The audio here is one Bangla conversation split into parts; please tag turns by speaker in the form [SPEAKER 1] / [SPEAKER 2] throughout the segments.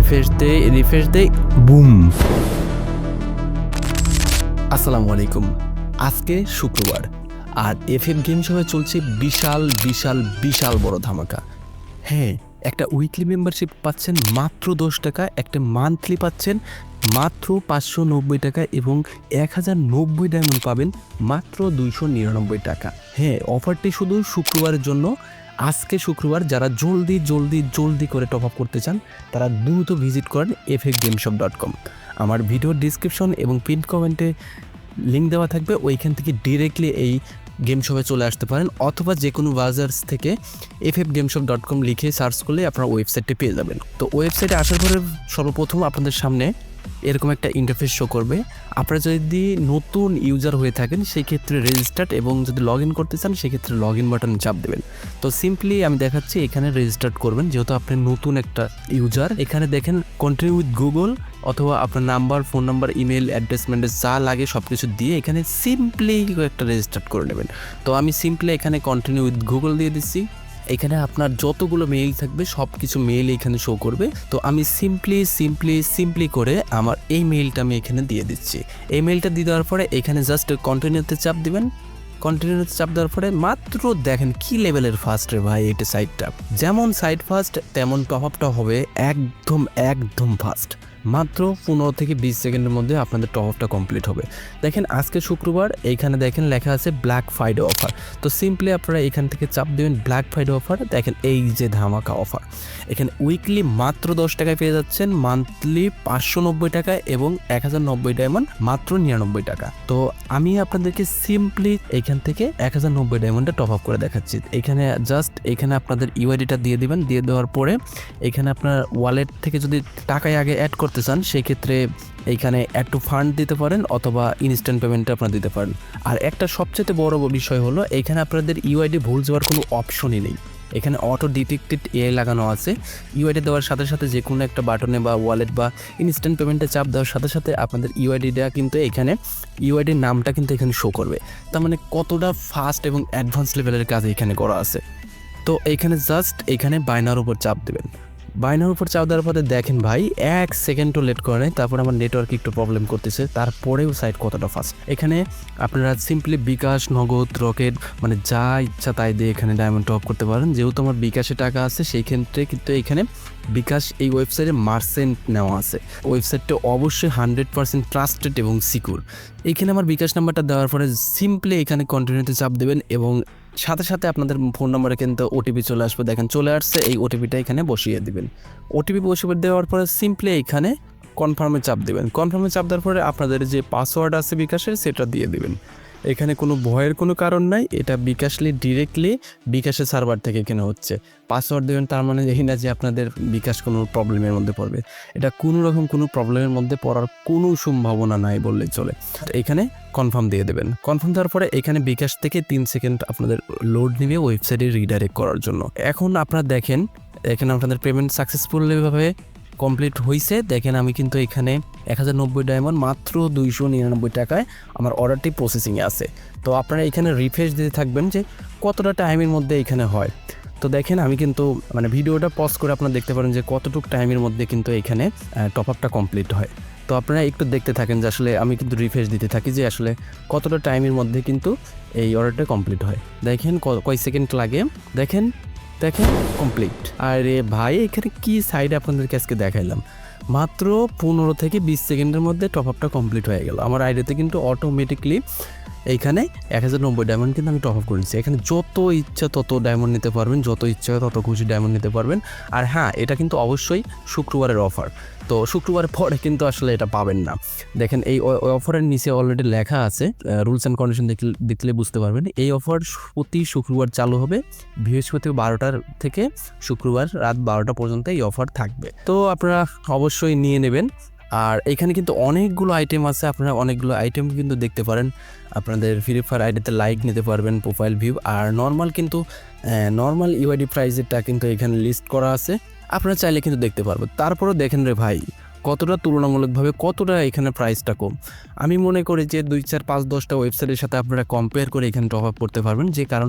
[SPEAKER 1] রিফ্রেশ দে, বুম। আসসালামু আলাইকুম। আজকে শুক্রবার আর এফএফ গেম শোয়ে চলছে বিশাল বিশাল বিশাল বড় ধামাকা। হ্যাঁ, একটা উইকলি মেম্বারশিপ পাচ্ছেন মাত্র 10 টাকা, একটা মান্থলি পাচ্ছেন মাত্র 590 টাকা এবং 1090 ডায়মন্ড পাবেন মাত্র 299 টাকা। হ্যাঁ, অফারটি শুধু শুক্রবারের জন্য। আজকে শুক্রবার, যারা জলদি জলদি জলদি করে টপ আপ করতে চান তারা দ্রুত ভিজিট করেন ffgameshop.com। আমার ভিডিও ডিসক্রিপশন এবং পিন কমেন্টে লিঙ্ক দেওয়া থাকবে, ওইখান থেকে ডিরেক্টলি এই গেম শপে চলে আসতে পারেন, অথবা যে কোনো ব্রাউজার্স থেকে ffgameshop.com লিখে সার্চ করলে আপনারা ওয়েবসাইটটি পেয়ে যাবেন। তো ওয়েবসাইটে আসার পরে সর্বপ্রথম আপনাদের সামনে এরকম একটা ইন্টারফেস শো করবে। আপনারা যদি নতুন ইউজার হয়ে থাকেন সেই ক্ষেত্রে রেজিস্টার্ড, এবং যদি লগ ইন করতে চান সেক্ষেত্রে লগ ইন বাটনে চাপ দেবেন। তো সিম্পলি আমি দেখাচ্ছি, এখানে রেজিস্টার্ড করবেন যেহেতু আপনি নতুন একটা ইউজার। এখানে দেখেন কন্টিনিউ উইথ গুগল, অথবা আপনার নাম্বার, ফোন নাম্বার, ইমেল অ্যাড্রেসমেন্টে যা লাগে সব কিছু দিয়ে এখানে সিম্পলি একটা রেজিস্টার্ড করে নেবেন। তো আমি সিম্পলি এখানে কন্টিনিউ উইথ গুগল দিয়ে দিচ্ছি। এখানে আপনার যতগুলো মেইল থাকবে সব কিছু মেইল এখানে শো করবে। তো আমি সিম্পলি করে আমার এই মেইলটা আমি এখানে দিয়ে দিচ্ছি। এই মেইলটা দিয়ে দেওয়ার পরে এখানে জাস্ট কন্টিনিউতে চাপ দিবেন। কন্টিনিউতে চাপ দেওয়ার পরে মাত্র দেখেন কি লেভেলের ফাস্ট রে ভাই, এটা সাইটটা যেমন সাইট ফাস্ট তেমন টপ আপটা হবে একদম একদম ফাস্ট। মাত্র 15 থেকে 20 সেকেন্ডের মধ্যে আপনাদের টপ আপটা কমপ্লিট হবে। দেখেন আজকে শুক্রবার, এইখানে দেখেন লেখা আছে ব্ল্যাক ফ্রাইডে অফার। তো সিম্পলি আপনারা এখান থেকে চাপ দেবেন ব্ল্যাক ফ্রাইডে অফার। দেখেন এই যে ধামাকা অফার, এখানে উইকলি মাত্র 10 টাকায় পেয়ে যাচ্ছেন, মান্থলি 590 টাকা এবং 1090 ডায়মন্ড মাত্র 99 টাকা। তো আমি আপনাদেরকে সিম্পলি এখান থেকে 1090 ডায়মন্ডে টপ আপ করে দেখাচ্ছি। এখানে জাস্ট এখানে আপনাদের ইউআইডিটা দিয়ে দিবেন। দিয়ে দেওয়ার পরে এখানে আপনার ওয়ালেট থেকে যদি টাকায় আগে অ্যাড করতে চান সেক্ষেত্রে এইখানে অ্যাড টু ফান্ড দিতে পারেন, অথবা ইনস্ট্যান্ট পেমেন্টে আপনারা দিতে পারেন। আর একটা সবচেয়ে বড় বিষয় হলো এখানে আপনাদের ইউআইডি ভুল যাওয়ার কোনো অপশনই নেই। এখানে অটো ডিটেক্টেড এআই লাগানো আছে। ইউআইডি দেওয়ার সাথে সাথে যে কোনো একটা বাটনে বা ওয়ালেট বা ইনস্ট্যান্ট পেমেন্টে চাপ দেওয়ার সাথে সাথে আপনাদের ইউআইডিটা কিন্তু এখানে, ইউআইডির নামটা কিন্তু এখানে শো করবে। তার মানে কতটা ফাস্ট এবং অ্যাডভান্স লেভেলের কাজ এখানে করা আছে। তো এইখানে জাস্ট এখানে বাইনার উপর চাপ দেবেন। বাইনার উপর চাপ দেওয়ার পরে দেখেন ভাই 1 সেকেন্ডও লেট করে নেই। তারপর আমার নেটওয়ার্ক একটু প্রবলেম করতেছে, তারপরেও সাইট কতটা ফাস্ট। এখানে আপনারা সিম্পলি বিকাশ, নগদ, রকেট মানে যা ইচ্ছা তাই দিয়ে এখানে ডায়মন্ড টপ করতে পারেন। যেহেতু আমার বিকাশে টাকা আছে সেই ক্ষেত্রে কিন্তু এখানে বিকাশ এই ওয়েবসাইটে মার্চেন্ট নেওয়া আছে। ওয়েবসাইটটা অবশ্যই 100% ট্রাস্টেড এবং সিকিউর। এইখানে আমার বিকাশ নাম্বারটা দেওয়ার পরে সিম্পলি এখানে কন্টিনিউতে চাপ দেবেন এবং সাথে সাথে আপনাদের ফোন নাম্বারে কিন্তু ওটিপি চলে আসবে। দেখেন চলে আসছে, এই ওটিপিটা এখানে বসিয়ে দিবেন। ওটিপি বসিয়ে দেওয়ার পরে সিম্পলি এখানে কনফার্মে চাপ দেবেন। কনফার্মে চাপ দেওয়ার পরে আপনাদের যে পাসওয়ার্ড আছে বিকাশের সেটা দিয়ে দিবেন। এখানে কোনো ভয়ের কোনো কারণ নাই, এটা ডিরেক্টলি বিকাশের সার্ভার থেকে এখানে হচ্ছে। পাসওয়ার্ড দেবেন তার মানে এই না যে আপনাদের বিকাশ কোনো প্রবলেমের মধ্যে পড়বে। এটা কোনো রকম কোনো প্রবলেমের মধ্যে পড়ার কোনো সম্ভাবনা নাই বললেই চলে। এখানে কনফার্ম দিয়ে দেবেন। কনফার্ম দেওয়ার পরে এখানে বিকাশ থেকে 3 সেকেন্ড আপনাদের লোড নেবে ওয়েবসাইটে রিডাইরেক্ট করার জন্য। এখন আপনারা দেখেন এখানে আপনাদের পেমেন্ট সাকসেসফুলভাবে কমপ্লিট হয়েছে। দেখেন আমি কিন্তু এখানে 1090 ডায়মন্ড মাত্র 299 টাকায় আমার অর্ডারটি প্রসেসিংয়ে আছে। তো আপনারা এখানে রিফ্রেশ দিতে থাকবেন যে কতটা টাইমের মধ্যে এখানে হয়। তো দেখেন আমি কিন্তু মানে ভিডিওটা পজ করে আপনারা দেখতে পারেন যে কতটুকু টাইমের মধ্যে কিন্তু এখানে টপ আপটা কমপ্লিট হয়। তো আপনারা একটু দেখতে থাকেন যে আসলে আমি কিন্তু রিফ্রেশ দিতে থাকি যে আসলে কতটা টাইমের মধ্যে কিন্তু এই অর্ডারটা কমপ্লিট হয়। দেখেন কয় সেকেন্ড লাগে, দেখেন কমপ্লিট। আরে ভাই এখানে কি সাইডে আপনাদেরকে আজকে দেখাইলাম, মাত্র 15 থেকে 20 সেকেন্ডের মধ্যে টপ আপটা কমপ্লিট হয়ে গেল। আমার আইডিতে কিন্তু অটোমেটিকলি এইখানে 1090 ডায়মন্ড কিন্তু আমি টপ আপ করেছি। এখানে যত ইচ্ছা তত ডায়মন্ড নিতে পারবেন, যত ইচ্ছা তত খুশি ডায়মন্ড নিতে পারবেন। আর হ্যাঁ, এটা কিন্তু অবশ্যই শুক্রবারের অফার। তো শুক্রবারের পরে কিন্তু আসলে এটা পাবেন না। দেখেন এই অফারের নিচে অলরেডি লেখা আছে, রুলস অ্যান্ড কন্ডিশন দেখলে বুঝতে পারবেন। এই অফার প্রতি শুক্রবার চালু হবে, বৃহস্পতি 12টার থেকে শুক্রবার রাত 12টা পর্যন্ত এই অফার থাকবে। তো আপনারা অবশ্যই নিয়ে নেবেন। আর এখানে কিন্তু অনেকগুলো আইটেম আছে, আপনারা অনেকগুলো আইটেম কিন্তু দেখতে পারেন। আপনাদের ফ্রি ফায়ার আইডিতে লাইক নিতে পারবেন, প্রোফাইল ভিউ, আর নর্মাল কিন্তু নর্মাল ইউআইডি প্রাইজেরটা কিন্তু এখানে লিস্ট করা আছে, আপনারা চাইলে কিন্তু দেখতে পারবেন। তারপরেও দেখেন রে ভাই কতটা তুলনামূলকভাবে কতটা এখানে প্রাইসটা কম। আমি মনে করি যে 2, 4, 5, 10টা ওয়েবসাইটের সাথে আপনারা কম্পেয়ার করে এখানে টপ আপ করতে পারবেন, যে কারণ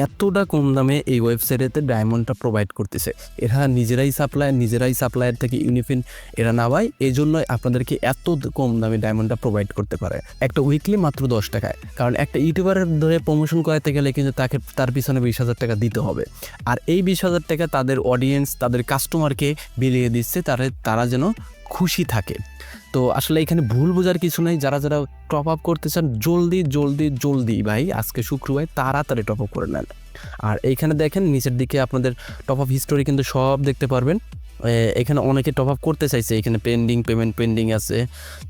[SPEAKER 1] এতটা কম দামে এই ওয়েবসাইটেতে ডায়মন্ডটা প্রোভাইড করতেছে। এরা নিজেরাই সাপ্লায়ার থেকে ইউনিফিন এরা নামায়, এই জন্য আপনাদেরকে এত কম দামে ডায়মন্ডটা প্রোভাইড করতে পারে একটা উইকলি মাত্র 10 টাকায়। কারণ একটা ইউটিউবারের ধরে প্রমোশন করাতে গেলে কিন্তু তার পিছনে 20,000 টাকা দিতে হবে, আর এই 20,000 টাকা তাদের অডিয়েন্স, তাদের কাস্টমারকে বিলিয়ে দিচ্ছে, তারা যেন খুশি থাকে। তো আসলে এখানে ভুল বোঝার কিছু নেই। যারা টপ আপ করতে চান জলদি ভাই, আজকে শুক্রবার তাড়াতাড়ি টপ আপ করে নেন। আর এইখানে দেখেন নিচের দিকে আপনাদের টপ আপ হিস্টোরি কিন্তু সব দেখতে পারবেন। এখানে অনেকে টপ আপ করতে চাইছে, এখানে পেমেন্ট পেন্ডিং আছে।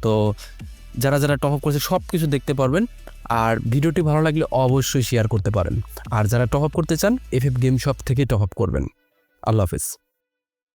[SPEAKER 1] তো যারা টপ আপ করছে সব কিছু দেখতে পারবেন। আর ভিডিওটি ভালো লাগলে অবশ্যই শেয়ার করতে পারেন। আর যারা টপ আপ করতে চান FF গেম শপ থেকে টপ আপ করবেন। আল্লাহ হাফেজ।